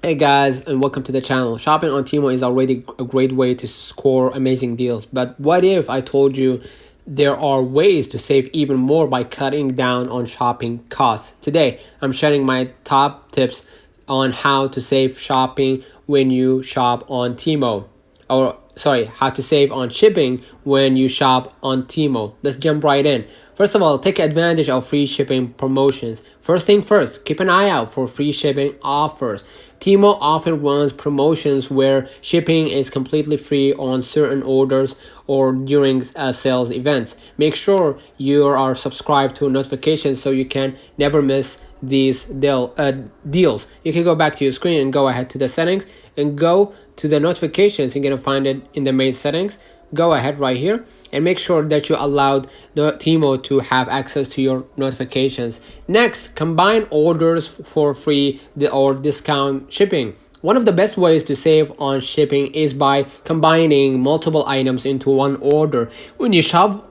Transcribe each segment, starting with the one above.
Hey guys, and welcome to the channel. Shopping on Temu is already a great way to score amazing deals. But what if I told you there are ways to save even more by cutting down on shopping costs? Today, I'm sharing my top tips on how to save shopping when you shop on Temu. Or sorry, how to save on shipping when you shop on Temu. Let's jump right in. First of all, take advantage of free shipping promotions. First thing first, keep an eye out for free shipping offers. Temu often runs promotions where shipping is completely free on certain orders or during sales events. Make sure you are subscribed to notifications so you can never miss these deals. You can go back to your screen and go ahead to the settings and go to the notifications. You're gonna find it in the main settings. Go ahead right here and make sure that you allowed the Temu to have access to your notifications. Next, combine orders for free or discount shipping. One of the best ways to save on shipping is by combining multiple items into one order. When you shop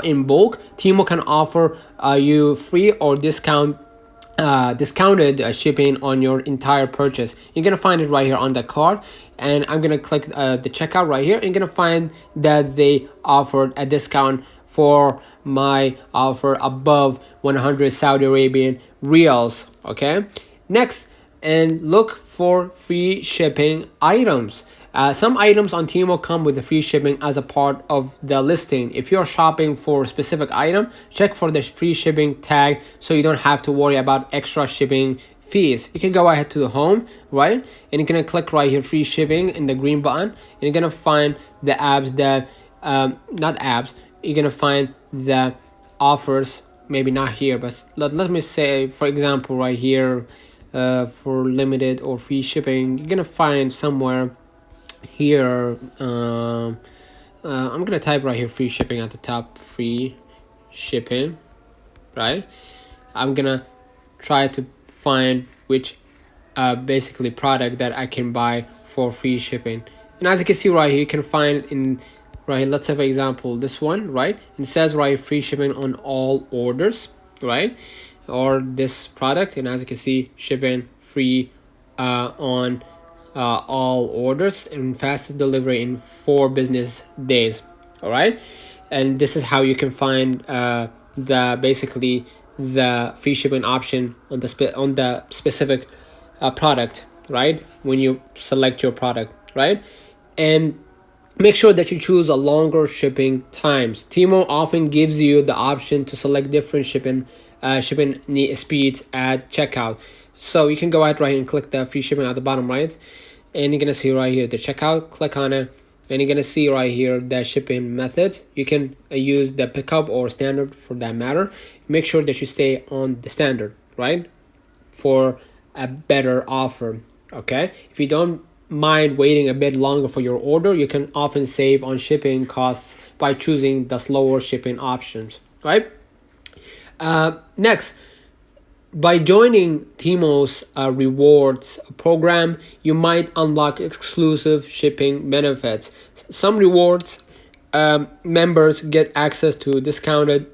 in bulk, Temu can offer you free or discounted shipping on your entire purchase. You're gonna find it right here on the card, and I'm gonna click the checkout right here. You're gonna find that they offered a discount for my offer above 100 Saudi Arabian Riyals. Okay, next, and look for free shipping items. Some items on Temu come with the free shipping as a part of the listing. If you're shopping for a specific item, check for the free shipping tag so you don't have to worry about extra shipping fees. You can go ahead to the home, right? And you're gonna click right here, free shipping in the green button. And you're gonna find the apps that, not apps, you're gonna find the offers, maybe not here, but let me say, for example, right here, for limited or free shipping, you're gonna find somewhere here I'm gonna type right here free shipping at the top, free shipping, right? I'm gonna try to find which basically product that I can buy for free shipping. And as you can see right here, you can find in right here, let's say for example this one, right? It says right here, free shipping on all orders, right? Or this product, and as you can see, shipping free on all orders and fast delivery in 4 business days. All right, and this is how you can find basically the free shipping option on the specific product, right? When you select your product, right? And make sure that you choose a longer shipping times. Temu often gives you the option to select different shipping speeds at checkout. So you can go ahead right here and click the free shipping at the bottom right, and you're gonna see right here the checkout. Click on it, and you're gonna see right here the shipping method. You can use the pickup or standard for that matter. Make sure that you stay on the standard, right, for a better offer. Okay, if you don't mind waiting a bit longer for your order, you can often save on shipping costs by choosing the slower shipping options, right? Next, by joining Temu's rewards program, you might unlock exclusive shipping benefits. Some rewards members get access to discounted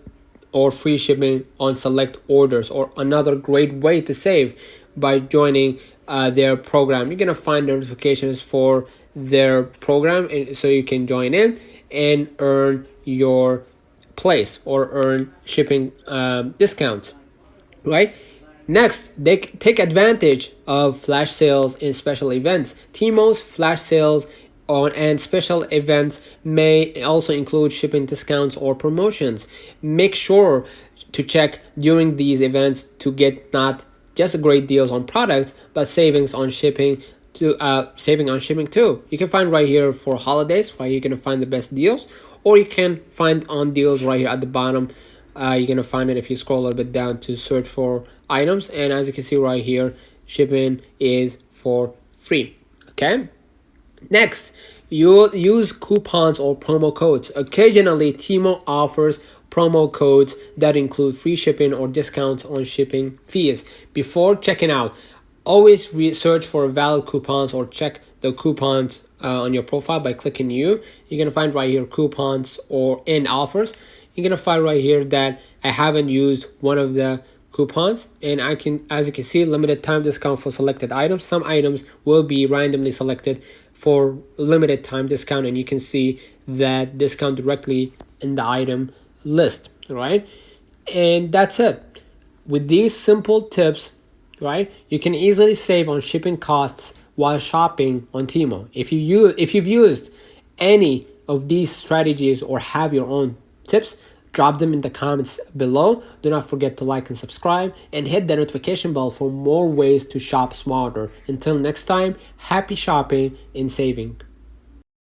or free shipping on select orders. Or another great way to save by joining their program, you're gonna find notifications for their program, and so you can join in and earn your place or earn shipping discounts, right? Next, they take advantage of flash sales and special events. Temu's flash sales and special events may also include shipping discounts or promotions. Make sure to check during these events to get not just great deals on products, but savings on shipping too. You can find right here for holidays, right? You're gonna find the best deals, or you can find on deals right here at the bottom. You're gonna find it if you scroll a little bit down to search for items, and as you can see right here, shipping is for free. Okay, next, you use coupons or promo codes. Occasionally Temu offers promo codes that include free shipping or discounts on shipping fees. Before checking out, always search for valid coupons or check the coupons on your profile by clicking new. You're gonna find right here coupons or in offers. You're gonna find right here that I haven't used one of the coupons, and I can, as you can see, limited time discount for selected items. Some items will be randomly selected for limited time discount, and you can see that discount directly in the item list, right? And that's it. With these simple tips, right, you can easily save on shipping costs while shopping on Temu. If you've used any of these strategies or have your own tips, drop them in the comments below. Do not forget to like and subscribe and hit the notification bell for more ways to shop smarter. Until next time, happy shopping and saving.